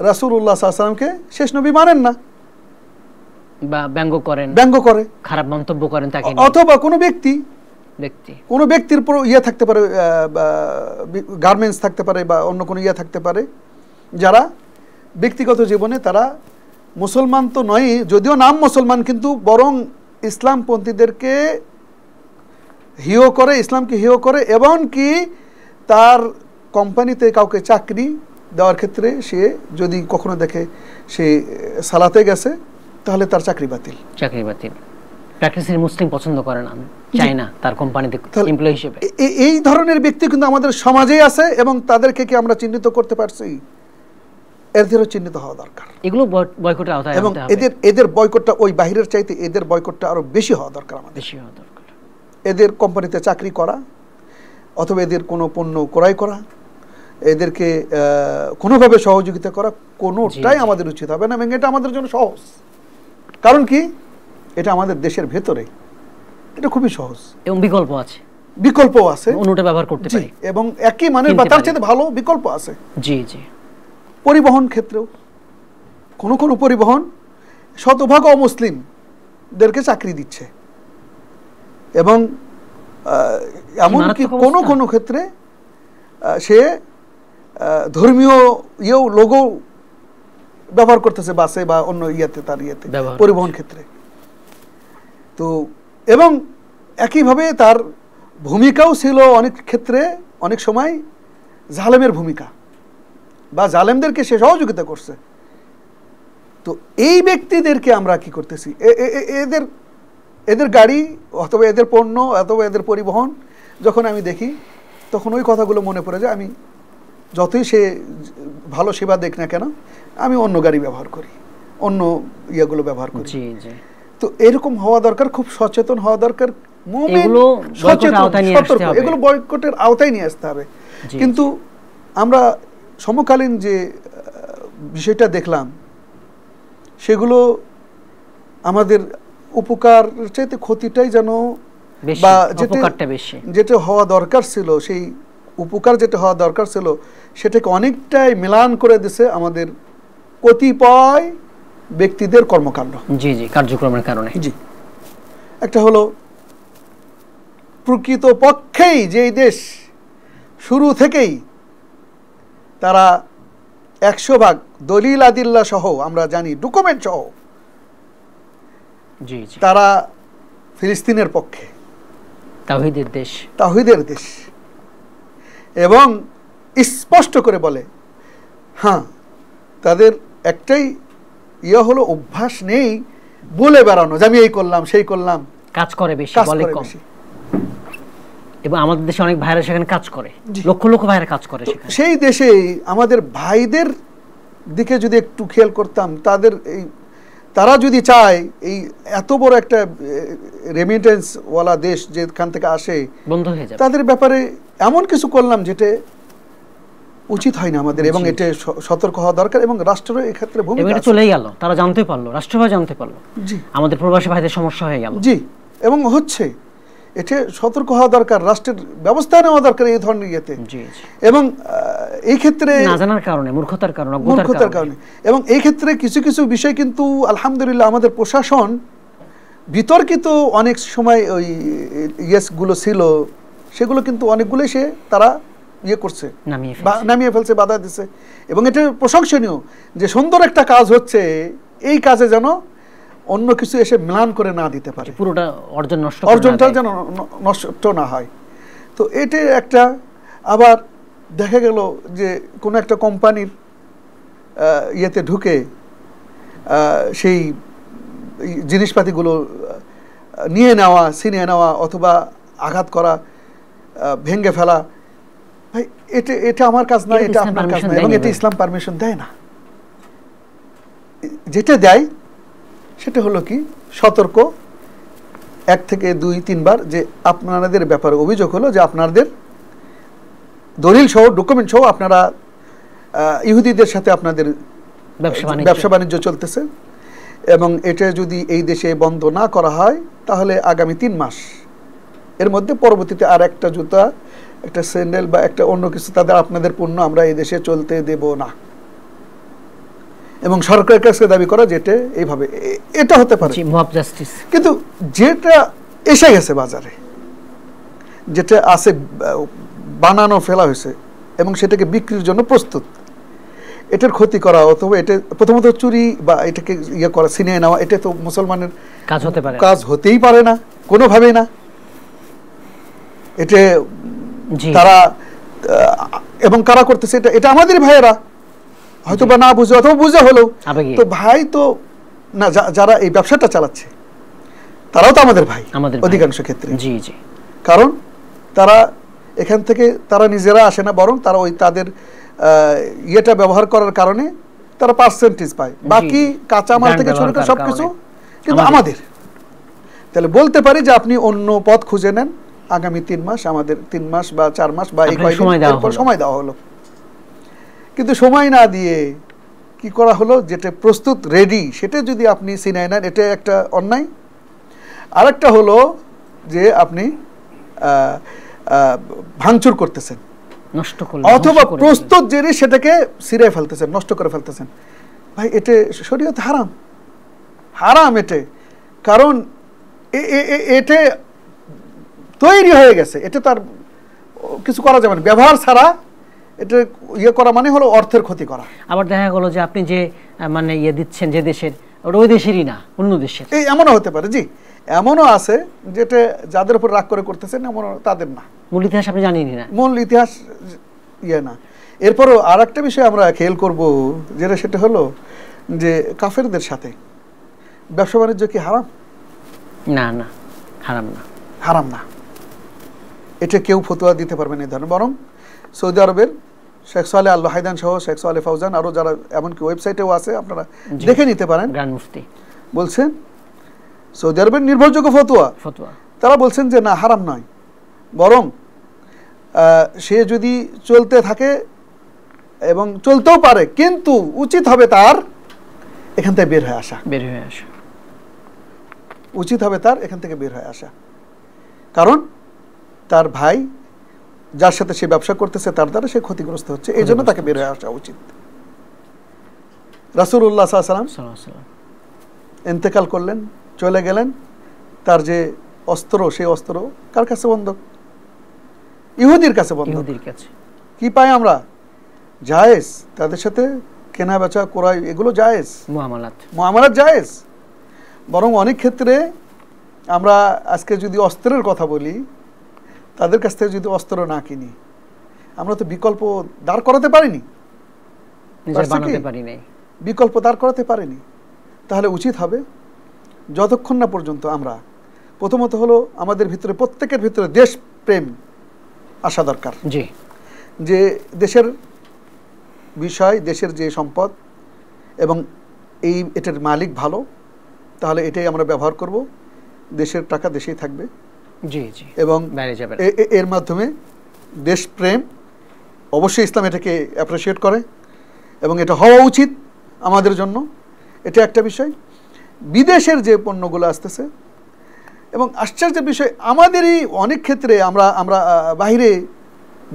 রাসূলুল্লাহ সাল্লাল্লাহু আলাইহি ওয়াসাল্লামকে শেষ নবী মানেন না, বা ব্যঙ্গ করে, খারাপ মন্তব্য করেন তাকে, অথবা কোনো ব্যক্তির উপর থাকতে পারে, গার্মেন্টস থাকতে পারে বা অন্য কোনো থাকতে পারে, যারা ব্যক্তিগত জীবনে তারা মুসলমান তো নয়, যদিও নাম মুসলমান, কিন্তু বরং ইসলামপন্থীদেরকে হিও করে, ইসলামকে হিও করে, এবং কি তার কোম্পানিতে কাউকে চাকরি দেওয়ার ক্ষেত্রে সে যদি কখনো দেখে সে সালাতে গেছে, তাহলে তার চাকরি বাতিল। প্র্যাকটিসের মুসলিম পছন্দ করে না, চায় না তার কোম্পানিতে এমপ্লয়ি হিসেবে। এই ধরনের ব্যক্তি কিন্তু আমাদের সমাজেই আছে, এবং তাদেরকে কি আমরা চিহ্নিত করতে পারছি? এদেরও চিহ্নিত হওয়া দরকার। এগুলো বয়কটের আওতায় এবং এদের বয়কটটা ওই বাহিরের চাইতে এদের বয়কটটা আরো বেশি হওয়া দরকার আমাদের। বেশি হওয়া দরকার। এদের কোম্পানিতে চাকরি করা অথবা এদের কোনো পণ্য ক্রয় করা, এদেরকে কোনোভাবে সহযোগিতা করা, কোনোটাই আমাদের উচিত হবে না। এবং এটা আমাদের জন্য সহজ, কারণ কি এটা আমাদের দেশের ভেতরে, এটা খুবই সহজ এবং বিকল্প আছে, অন্যটা ব্যবহার করতে পারি, এবং একই মানের বা তার চেয়ে ভালো বিকল্প আছে। জি জি। পরিবহন ক্ষেত্রেও কোনো পরিবহন শতভাগ অমুসলিমদেরকে চাকরি দিচ্ছে, এবং এমনকি কোনো ক্ষেত্রে সে ধর্মীয় লোগো ব্যবহার করতেছে বাসে বা অন্য তার পরিবহন ক্ষেত্রে। তো এবং একইভাবে তার ভূমিকাও ছিল অনেক ক্ষেত্রে, অনেক সময় জালেমের ভূমিকা, বা জালেমদেরকে সে সহযোগিতা করছে। তো এই ব্যক্তিদেরকে আমরা কি করতেছি, এদের গাড়ি অথবা এদের পণ্য অথবা এদের পরিবহন যখন আমি দেখি, তখন ওই কথাগুলো মনে পড়ে যায়। আমি যতই সে ভালো সেবা দেখ না কেন, আমি অন্য গাড়ি ব্যবহার করি, অন্য ইয়েগুলো ব্যবহার করি। তো এরকম হওয়া দরকার, খুব সচেতন হওয়া দরকার। এগুলো বয়কটের আওতায় নিয়ে আসতে হবে। কিন্তু আমরা সমকালীন যে বিষয়টা দেখলাম, সেগুলো আমাদের উপকার চাইতে ক্ষতিটাই যেন, বা যেটা হওয়া দরকার ছিল, সেই উপকার যেটা হওয়া দরকার ছিল সেটাকে অনেকটাই মিলান করে দিছে আমাদের কতিপয় ব্যক্তিদের কর্মকাণ্ড, কার্যক্রমের কারণে। জি, একটা হলো প্রকৃত পক্ষেই যেই দেশ শুরু থেকেই তারা 100% দলিল আদিল্লা সহ, আমরা জানি ডকুমেন্ট সহ, তারা ফিলিস্তিনের পক্ষে, তাওহীদের দেশ, এবং স্পষ্ট করে বলে, হ্যাঁ তাদের একটাই হলো অভ্যাস নেই বলে বেড়ানো যে আমি এই করলাম সেই করলাম, কাজ করে বেশি, বলে কম। এবং আমাদের দেশে অনেক ভাইরা সেখানে কাজ করে, লক্ষ লক্ষ ভাইরা কাজ করে সেখানে। সেই দেশে আমাদের ভাইদের দিকে যদি একটু খেয়াল করতাম, তারা যদি চায় এই এত বড় একটা রেমিটেন্স ওয়ালা দেশ যেখান থেকে আসে বন্ধ হয়ে যাবে, তাদের ব্যাপারে এমন কিছু করলাম যেটা উচিত হয় না আমাদের, এবং এটা সতর্ক হওয়া দরকার। এবং রাষ্ট্রের এই ক্ষেত্রে ভূমিকা আছে। চলেই গেল, তারা জানতে পারলো, রাষ্ট্রভাবে জানতে পারলো, জি, আমাদের প্রবাসী ভাইদের সমস্যা হয়ে গেল। জি, এবং হচ্ছে এটা সতর্ক হওয়া দরকার, রাষ্ট্রের ব্যবস্থা নেওয়া দরকার এই ধরনের ইয়েতে। এবং এই ক্ষেত্রে না জানার কারণে, মূর্খতার কারণে, এবং এই ক্ষেত্রে কিছু কিছু বিষয় কিন্তু আলহামদুলিল্লাহ আমাদের প্রশাসন বিতর্কিত অনেক সময় ওই ইয়েসগুলো ছিল, সেগুলো কিন্তু অনেকগুলোই তারা করছে, নামিয়ে ফেলছে, বাধা দিচ্ছে। এবং এটা প্রশংসনীয় যে সুন্দর একটা কাজ হচ্ছে, এই কাজে যেন অন্য কিছু এসে মিলান করে না দিতে পারে, পুরোটা অর্জনটা যেন নষ্ট না হয়। তো এটা একটা। আবার দেখা গেল যে কোনো একটা কোম্পানির ইয়েতে ঢুকে সেই জিনিসপাতিগুলো নিয়ে নেওয়া, ছিনিয়ে নেওয়া, অথবা আঘাত করা, ভেঙে ফেলা, ভাই এটা আমার কাজ না, এটা আপনার কাজ না, এবং এটা ইসলাম পারমিশন দেয় না। যেটা দেয় সেটা হলো কি সতর্ক, 1 থেকে 2-3 বার, যে আপনাদের ব্যাপারে অভিযোগ হলো যে আপনাদের দলিল সহ, ডকুমেন্ট সহ আপনারা ইহুদিদের সাথে আপনাদের ব্যবসা বাণিজ্য চলতেছে, এবং এটা যদি এই দেশে বন্ধ না করা হয় তাহলে আগামী 3 মাস এর মধ্যে পরবর্তীতে আর একটা জুতা, একটা স্যান্ডেল বা একটা অন্য কিছু আপনাদের পণ্য আমরা এই দেশে চলতে দেব না। এবং সরকারের কাছে দাবি করা যেটা এইভাবে, এটা হতে পারে কিন্তু যেটা এসে গেছে বাজারে, যেটা আছে বানানো ফেলা হয়েছে এবং সেটাকে বিক্রির জন্য প্রস্তুত, এটার ক্ষতি করা অথবা এটা প্রথমত চুরি বা এটাকে করা, ছিনিয়ে নেওয়া, এটা তো মুসলমানের কাজ হতেই পারে না কোনোভাবেই না। এটা তারা এবং কারা করতেছে এটা আমাদের ভাইয়েরা, হয়তো বা না বুঝে অথবা বুঝে হলো। তো ভাই তো না, যারা এই ব্যবসাটা চালাচ্ছে তারাও তো আমাদের ভাই অধিকাংশ ক্ষেত্রে। জি জি, কারণ তারা এখান থেকে তারা নিজেরা আসে না, বরং তারা ওই তাদের ইয়েটা ব্যবহার করার কারণে তারা পার্সেন্টেজ পায়, বাকি কাঁচামাল থেকে শুরু করে সবকিছু কিন্তু আমাদের। তাহলে বলতে পারি যে আপনি অন্য পথ খুঁজে নেন, আগামী 3 মাস, আমাদের 3 মাস বা 4 মাস বা এই কয়েকদিন সময় দেওয়া হলো। কিন্তু সময় না দিয়ে কি করা হলো, যেটা প্রস্তুত রেডি সেটা যদি আপনি ছিনায় নেন, এটা একটা অন্যায়। আরেকটা হলো যে আপনি ভাঙচুর করতেছেন, অথবা প্রস্তুত জিনিস সেটাকে ছিঁড়ে ফেলতেছেন, নষ্ট করে ফেলতেছেন। ভাই এটা শরীয়তে হারাম, হারাম এটা। কারণ এটা তৈরি হয়ে গেছে, এটা তার কিছু করা যাবে না। ব্যবহার ছাড়া এটা ইয়ে করা মানে হলো অর্থের ক্ষতি করা। আবার দেখা গেল যে আপনি যে মানে ইয়ে দিচ্ছেন যে দেশের, ওই দেশেরই না, অন্য দেশের। এই এমনও হতে পারে, জি এমনও আছে যেটা যাদের উপর রাগ করে করতেছেন এমন তাদের না, মূল ইতিহাস আপনি জানেনই না, মূল ইতিহাস ইয়ে না। এরপরও আর একটা বিষয় আমরা খেয়াল করব, যেটা সেটা হলো যে কাফেরদের সাথে ব্যবসা বাণিজ্য কি হারাম? না না, হারাম না, হারাম না। এটা কেউ ফতোয়া দিতে পারবে না এই ধরনের। বরং সৌদি আরবের শেখ সালেহ আল হায়দান সহ শেখ সালেহ ফাউজান আরও যারা, এমনকি ওয়েবসাইটেও আছে, আপনারা দেখে নিতে পারেন, গ্র্যান্ড মুফতি বলছেন সৌদি আরবের নির্ভরযোগ্য ফতোয়া, তারা বলছেন যে না, হারাম নয়, বরং সে যদি চলতে থাকে এবং চলতেও পারে, কিন্তু উচিত হবে তার এখান থেকে বের হয়ে আসা, উচিত হবে তার এখান থেকে বের হয়ে আসা। কারণ তার ভাই যার সাথে সে ব্যবসা করতেছে তার দ্বারা সে ক্ষতিগ্রস্ত হচ্ছে, এই জন্য তাকে বের হয়ে আসা উচিত। রাসূলুল্লাহ সাল্লাল্লাহু আলাইহি ওয়াসাল্লাম ইন্তেকাল করলেন, চলে গেলেন, তার যে অস্ত্র, সেই অস্ত্র কার কাছে বন্ধক? ইহুদির কাছে বন্ধক। কি পাই আমরা? জায়েজ, তাদের সাথে কেনা বেচা ক্রয় এগুলো জায়েজ, মুআমালাত জায়েজ। বরং অনেক ক্ষেত্রে আমরা আজকে যদি অস্ত্রের কথা বলি, তাদের কাছ থেকে যদি অস্ত্র না কিনি, আমরা তো বিকল্প দাঁড় করাতে পারিনি, বিকল্প দাঁড় করাতে পারিনি। তাহলে উচিত হবে যতক্ষণ না পর্যন্ত আমরা, প্রথমত হলো আমাদের ভিতরে, প্রত্যেকের ভিতরে দেশ প্রেম আসা দরকার, যে দেশের বিষয়, দেশের যে সম্পদ এবং এটার মালিক ভালো, তাহলে এটাই আমরা ব্যবহার করব, দেশের টাকা দেশেই থাকবে। এবং এর মাধ্যমে দেশপ্রেম, অবশ্যই ইসলাম এটাকে অ্যাপ্রিসিয়েট করে এবং এটা হওয়া উচিত আমাদের জন্য। এটা একটা বিষয়। বিদেশের যে পণ্যগুলো আসতেছে, এবং আশ্চর্যের বিষয়, আমাদেরই অনেক ক্ষেত্রে আমরা বাইরে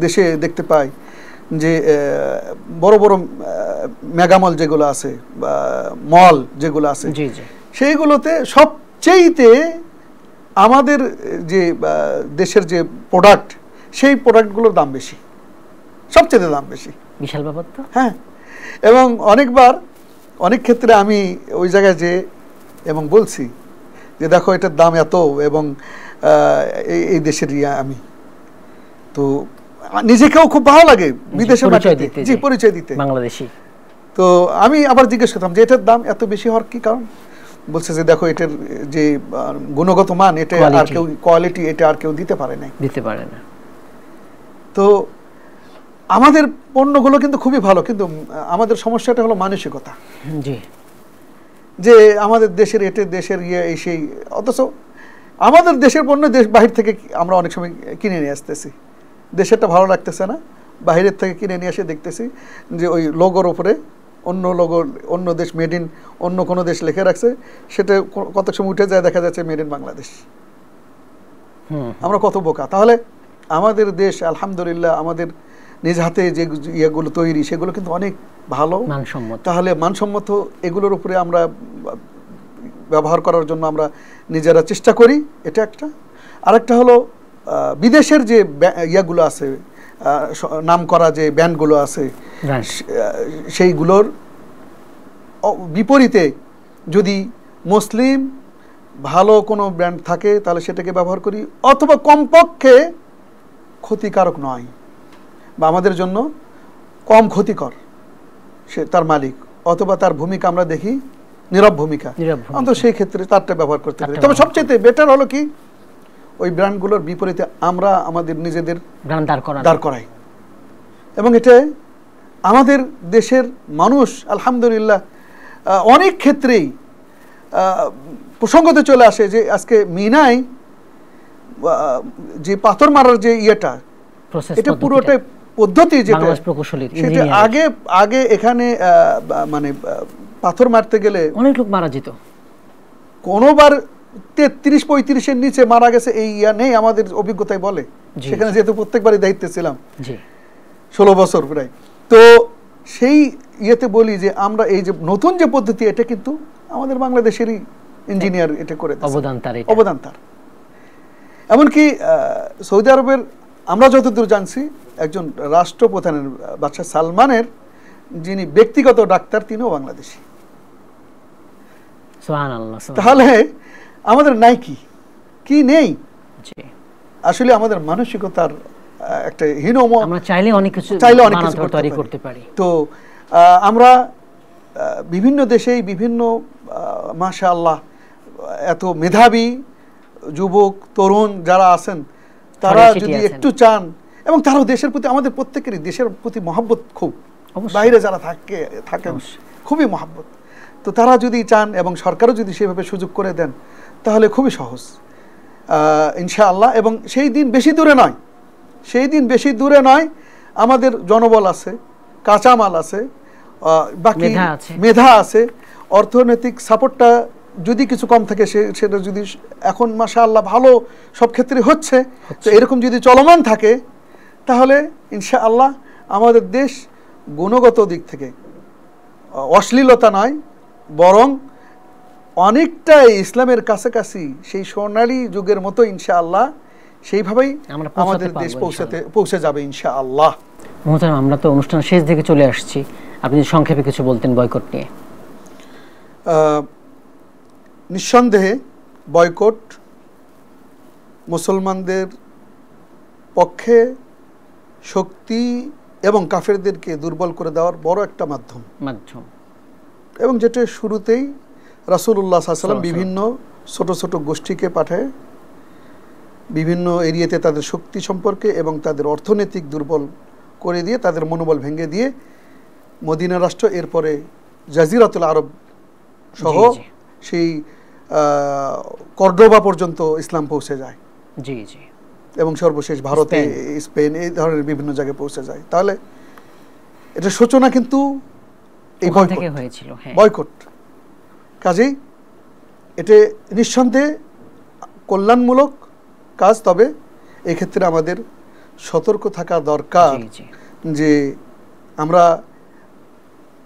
দেশে দেখতে পাই যে বড় বড় মেগামল যেগুলো আছে বা মল যেগুলো আছে, সেইগুলোতে সবচেয়েতে আমাদের যে দেশের যে প্রোডাক্ট, সেই প্রোডাক্টগুলোর দাম বেশি, সবচেয়ে দাম বেশি। বিশাল ব্যাপার তো। হ্যাঁ, এবং অনেকবার অনেক ক্ষেত্রে আমি ওই জায়গায় যে এবং বলছি যে দেখো এটার দাম এত, এবং এই দেশের আমি তো নিজেকেও খুব ভালো লাগে বিদেশে পরিচয় দিতে, বাংলাদেশি। তো আমি আবার জিজ্ঞেস করতাম যে এটার দাম এত বেশি হওয়ার কি কারণ? বলছে যে দেখো এটার যে গুণগত মান, এটা আর কেউ, কোয়ালিটি এটা আর কেউ দিতে পারে না। তো আমাদের পণ্যগুলো কিন্তু খুবই ভালো, কিন্তু আমাদের সমস্যাটা হলো মানসিকতা, যে আমাদের দেশের দেশের এই সেই, অথচ আমাদের দেশের পণ্য দেশ বাহির থেকে আমরা অনেক সময় কিনে নিয়ে আসতেছি, দেশেরটা ভালো লাগতেছে না, বাহিরের থেকে কিনে নিয়ে এসে দেখতেছি যে ওই লোগোর উপরে অন্য লোগো, অন্য দেশ, মেড ইন অন্য কোনো দেশ লিখে রাখছে, সেটা কত সময় উঠে যায়, দেখা যাচ্ছে মেড ইন বাংলাদেশ। আমরা কত বোকা! তাহলে আমাদের দেশ আলহামদুলিল্লাহ, আমাদের নিজ হাতে যে ইয়েগুলো তৈরি, সেগুলো কিন্তু অনেক ভালো, মানসম্মত। তাহলে মানসম্মত এগুলোর উপরে আমরা ব্যবহার করার জন্য আমরা নিজেরা চেষ্টা করি, এটা একটা। আরেকটা হলো বিদেশের যে ইয়েগুলো আছে, নাম করা যে ব্যান্ডগুলো আছে, সেইগুলোর বিপরীতে যদি মুসলিম ভালো কোনো ব্র্যান্ড থাকে, তাহলে সেটাকে ব্যবহার করি, অথবা কমপক্ষে ক্ষতিকারক নয় বা আমাদের জন্য কম ক্ষতিকর সে তার মালিক, অথবা তার ভূমিকা আমরা দেখি নীরব ভূমিকা, অন্তত সেই ক্ষেত্রে তারটা ব্যবহার করতে পারি। তবে সবচেয়ে বেটার হলো কি ওই ব্র্যান্ডগুলোর বিপরীতে আমরা আমাদের নিজেদের ব্র্যান্ড দাঁড় করাই। এবং এটা আমাদের দেশের মানুষ আলহামদুলিল্লাহ অনেক ক্ষেত্রেই প্রসঙ্গতে চলে আসে যে আজকে মিনায় যে পাথর মারার যে ইয়েটা, এটা পুরোটাই পদ্ধতি যেটা সেটা আগে এখানে মানে পাথর মারতে গেলে অনেক লোক মারা যেত, কোনোবার 33-35-এর নিচে মারা গেছে এই ইয়া নেই আমাদের অভিজ্ঞতায় বলে। সেখানে যেহেতু প্রত্যেকবারই দায়িত্বে ছিলাম 16 বছর প্রায়, তো সেই ইয়েতে বলি যে আমরা এই যে নতুন যে পদ্ধতি এটা কিন্তু আমাদের বাংলাদেশেরই ইঞ্জিনিয়ার এটা করে অবদান তার। এমনকি সৌদি আরবের আমরা যতদূর জানছি একজন রাষ্ট্রপ্রধানের বাদশা সালমানের যিনি ব্যক্তিগত ডাক্তার তিনিও বাংলাদেশী। তাহলে আমাদের নাই কি নেই, আসলে আমাদের মানসিকতার একটা আমরা চাইলে অনেক কিছু করতে পারি। তো আমরা বিভিন্ন দেশেই বিভিন্ন মাশাআল্লাহ এত মেধাবী যুবক তরুণ যারা আছেন তারা যদি একটু চান, এবং তারাও দেশের প্রতি, আমাদের প্রত্যেকেরই দেশের প্রতি মহব্বত খুব, বাইরে যারা থাকেন খুবই মহব্বত, তো তারা যদি চান এবং সরকারও যদি সেভাবে সুযোগ করে দেন তাহলে খুবই সহজ ইনশাআল্লাহ। এবং সেই দিন বেশি দূরে নয়, আমাদের জনবল আছে, কাঁচামাল আছে, বাকি মেধা আছে, অর্থনৈতিক সাপোর্টটা যদি কিছু কম থাকে সেটা যদি এখন মাশাআল্লাহ ভালো সব ক্ষেত্রে হচ্ছে, তো এরকম যদি চলমান থাকে তাহলে ইনশাআল্লাহ আমাদের দেশ গুণগত দিক থেকে অশ্লীলতা নয় বরং অনেকটাই ইসলামের কাছাকাছি সেই সোনালী যুগের মতো ইনশাআল্লাহ সেইভাবেই আমাদের দেশ পৌঁছে যাবে ইনশাআল্লাহ। মোহতারাম, আমরা তো অনুষ্ঠান শেষ দিকে চলে আসছি, আপনি সংক্ষেপে কিছু বলতেন বয়কট নিয়ে। নিঃসন্দেহে বয়কট মুসলমানদের পক্ষে শক্তি এবং কাফেরদেরকে দুর্বল করে দেওয়ার বড় একটা মাধ্যম, এবং যেটা শুরুতেই রাসূলুল্লাহ সাল্লাল্লাহু আলাইহি ওয়াসাল্লাম বিভিন্ন ছোট ছোট গোষ্ঠীকে পাঠায় বিভিন্ন এরিয়াতে তাদের শক্তি সম্পর্কে এবং তাদের অর্থনৈতিক দুর্বল করে দিয়ে তাদের মনোবল ভেঙে দিয়ে মদিনা রাষ্ট্র, এরপরে জাজিরাতুল আরব সহ সেই কর্ডোবা পর্যন্ত ইসলাম পৌঁছে যায়, এবং সর্বশেষ ভারতে, স্পেন, এই ধরনের বিভিন্ন জায়গায় পৌঁছে যায়। তাহলে এটা সূচনা কিন্তু এই বয়কট। কাজেই এটা নিঃসন্দেহে কল্যাণমূলক কাজ, তবে এক্ষেত্রে আমাদের সতর্ক থাকা দরকার যে আমরা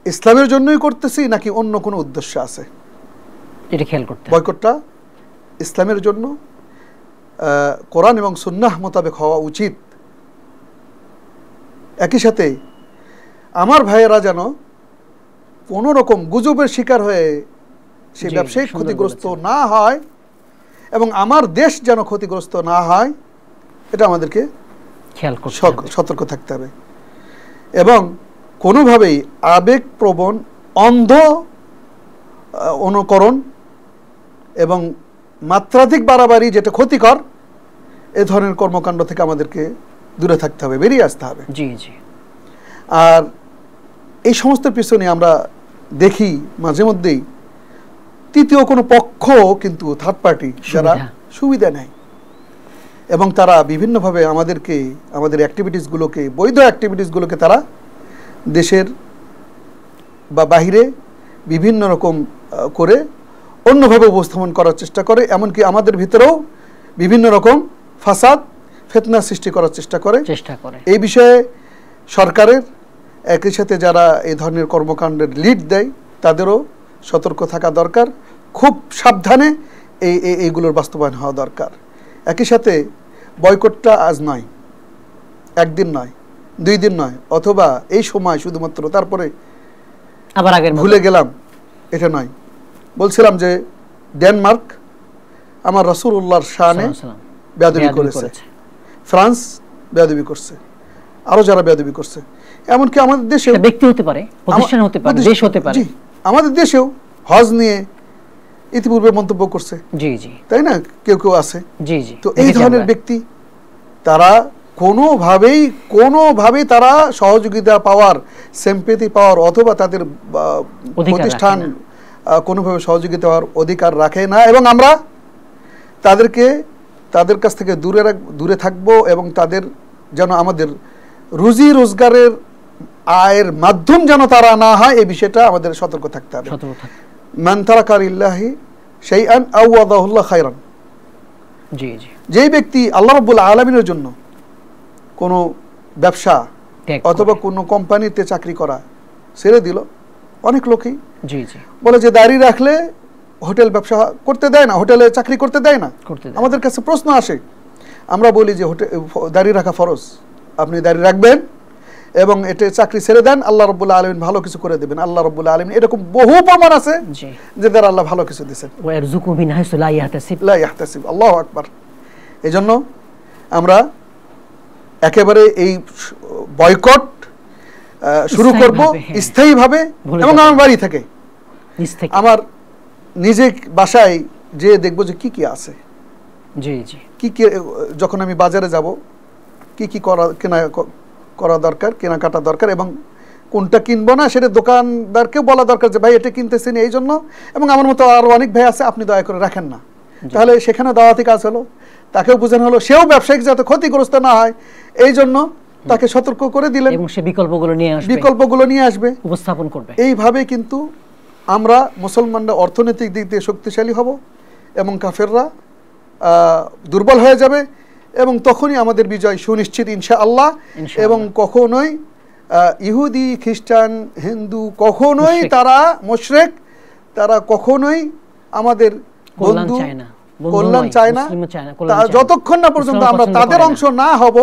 ইসলামের জন্যই করতেছি নাকি অন্য কোনো উদ্দেশ্য আছে। এটা খেয়াল করতে হবে। বয়কটটা ইসলামের জন্য কোরআন এবং সুন্নাহ মোতাবেক হওয়া উচিত। একই সাথে আমার ভাইয়েরা যেন কোনো রকম গুজবের শিকার হয়ে সেই ব্যবসায়িক ক্ষতিগ্রস্ত না হয় এবং আমার দেশ যেন ক্ষতিগ্রস্ত না হয়, এটা আমাদেরকে সতর্ক থাকতে হবে। এবং কোনোভাবেই আবেগপ্রবণ অন্ধ অনুকরণ এবং মাত্রাধিক বাড়াবাড়ি যেটা ক্ষতিকর, এ ধরনের কর্মকাণ্ড থেকে আমাদেরকে দূরে থাকতে হবে, বেরিয়ে আসতে হবে। আর এই সমস্ত পিছনে আমরা দেখি মাঝে মধ্যেই তৃতীয় কোনো পক্ষ কিন্তু থার্ড পার্টি যারা সুবিধা নেয় এবং তারা বিভিন্নভাবে আমাদেরকে, আমাদের অ্যাক্টিভিটিসগুলোকে, বৈধ অ্যাক্টিভিটিসগুলোকে তারা দেশের বা বাহিরে বিভিন্ন রকম করে অন্যভাবে উপস্থাপন করার চেষ্টা করে, এমনকি আমাদের ভিতরেও বিভিন্ন রকম ফাসাদ ফিতনা সৃষ্টি করার চেষ্টা করে। এই বিষয়ে সরকারের একই সাথে যারা এই ধরনের কর্মকাণ্ডের লিড দেয় তাদেরও সতর্ক থাকা দরকার, খুব সাবধানে এইগুলোর বাস্তবায়ন হওয়া দরকার। একই সাথে বয়কটটা আজ নয়, একদিন নয়, 2 দিন নয়, অথবা এই সময় শুধুমাত্র তারপরে আবার আগের ভুলে গেলাম, এটা নয়। বলছিলাম যে ডেনমার্ক আমার রাসূলুল্লাহর শানে বেয়াদবি করেছে, ফ্রান্স বেয়াদবি করছে, আরো যারা বেয়াদবি করছে, এমনকি আমাদের দেশেও ব্যক্তি হতে পারে, প্রতিষ্ঠান হতে পারে, দেশ হতে পারে, আমাদের দেশেও হজ নিয়ে ইতিপূর্বে মন্তব্য করছে, জি জি, তাই না, কেউ কেউ আছে, জি জি। তো এই ধরনের ব্যক্তি তারা কোনোভাবেই তারা সহযোগিতা পাওয়ার, সিম্প্যাথি পাওয়ার অথবা তাদের প্রতিষ্ঠান কোনোভাবে সহযোগিতা পাওয়ার অধিকার রাখে না, এবং আমরা তাদের কাছ থেকে দূরে থাকবো, এবং তাদের যেন আমাদের রুজি রোজগারের আয়ের মাধ্যম যেন তারা না হয়, এই বিষয়টা আমাদের সতর্ক থাকতে হবে। মান তারাকা লিল্লাহি শাইআন আওয়াদাহুল্লাহ খায়রান, জি জি, যেই ব্যক্তি আল্লাহ রাব্বুল আলামিনের জন্য কোনো ব্যবসা অথবা কোনো কোম্পানিতে চাকরি করা ছেড়ে দিল, অনেক লোকই বলে যে দাড়ি রাখলে হোটেল ব্যবসা করতে দেয় না, হোটেলে চাকরি করতে দেয় না। আমাদের কাছে প্রশ্ন আসে, আমরা বলি যে দাড়ি রাখা ফরজ, আপনি দাড়ি রাখবেন এবং এটা চাকরি ছেড়ে দেন, আল্লাহ রাব্বুল আলামিন ভালো কিছু করে দেবেন। আল্লাহ রাব্বুল আলামিন এরকম বহু প্রমাণ আছে যে যারা আল্লাহ ভালো কিছু দিয়েছেন, লা ইয়াহতাসিব। আল্লাহু আকবার। এজন্য আমরা একেবারে এই বয়কট শুরু করব স্থায়ীভাবে, এবং আমার বাড়ি থেকে, আমার নিজে বাসায় যে দেখবো যে কি কি আছে, জি জি, কি কি, যখন আমি বাজারে যাব কি কি করা দরকার, কেনাকাটা দরকার, এবং কোনটা কিনবো না সেটা দোকানদারকেও বলা দরকার যে ভাই এটা কিনতেছেন এই জন্য, এবং আমার মতো আরো অনেক ভাই আছে, আপনি দয়া করে রাখেন না। তাহলে সেখানে দাওয়াতি কাজ হলো, তাকেও বোঝানো হলো, সেও ব্যবসায়িক যাতে ক্ষতিগ্রস্ত না হয় এই জন্য তাকে সতর্ক করে দিলেন, এবং সে বিকল্পগুলো নিয়ে আসবে, উপস্থাপন করবে। এইভাবে কিন্তু আমরা মুসলমানরা অর্থনৈতিক দিক দিয়ে শক্তিশালী হব, এবং কাফেররা দুর্বল হয়ে যাবে, এবং তখনই আমাদের বিজয় সুনিশ্চিত ইনশাআল্লাহ। এবং কখনোই ইহুদি, খ্রিস্টান, হিন্দু কখনোই তারা মুশরিক, তারা কখনোই আমাদের বন্ধু, কল্যাণ চায় না। যতক্ষণ না পর্যন্ত আমরা তাদের অংশ না হব,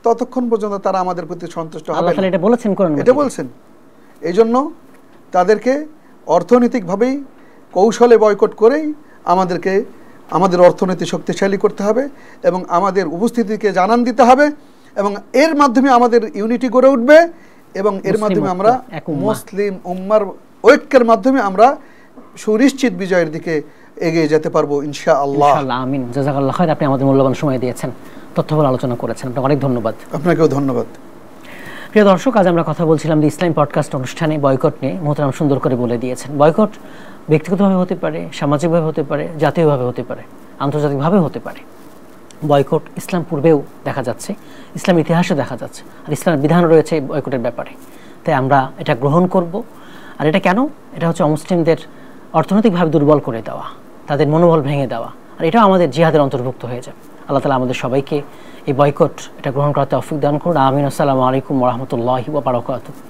ততক্ষণ পর্যন্ত তারা আমাদের প্রতি সন্তুষ্ট হবে না। এটা বলছেন। এই জন্য তাদেরকে অর্থনৈতিকভাবেই কৌশলে বয়কট করেই আমাদের অর্থনীতি শক্তিশালী করতে হবে, এবং আমাদের উপস্থিতিকে জানান দিতে হবে, এবং এর মাধ্যমে আমাদের ইউনিটি গড়ে উঠবে, এবং এর মাধ্যমে আমরা মুসলিম উম্মার ঐক্যের মাধ্যমে আমরা সুনিশ্চিত বিজয়ের দিকে এগিয়ে যেতে পারবো ইনশাআল্লাহ। আমিন। জাযাকাল্লাহু খাইর। আপনি আমাদের মূল্যবান সময় দিয়েছেন, তথ্যবহুল আলোচনা করেছেন, আপনাকে অনেক ধন্যবাদ। আপনাকেও ধন্যবাদ। প্রিয় দর্শক, আজ আমরা কথা বলছিলাম দি ইসলাম পডকাস্ট অনুষ্ঠানে বয়কট নিয়ে। মোহতারাম সুন্দর করে বলে দিয়েছেন, বয়কট ব্যক্তিগতভাবে হতে পারে, সামাজিকভাবে হতে পারে, জাতীয়ভাবে হতে পারে, আন্তর্জাতিকভাবে হতে পারে। বয়কট ইসলাম পূর্বেও দেখা যাচ্ছে, ইসলাম ইতিহাসে দেখা যাচ্ছে, আর ইসলামের বিধান রয়েছে বয়কটের ব্যাপারে। তাই আমরা এটা গ্রহণ করব। আর এটা কেন? এটা হচ্ছে অমুসলিমদের অর্থনৈতিকভাবে দুর্বল করে দেওয়া, তাদের মনোবল ভেঙে দেওয়া, আর এটাও আমাদের জিহাদের অন্তর্ভুক্ত হয়ে যাবে। আল্লাহ তাআলা আমাদের সবাইকে এই বয়কট এটা গ্রহণ করার তৌফিক দান করুন। আমিন। আসসালামু আলাইকুম ওয়া রাহমাতুল্লাহি ওয়া বারাকাতুহু।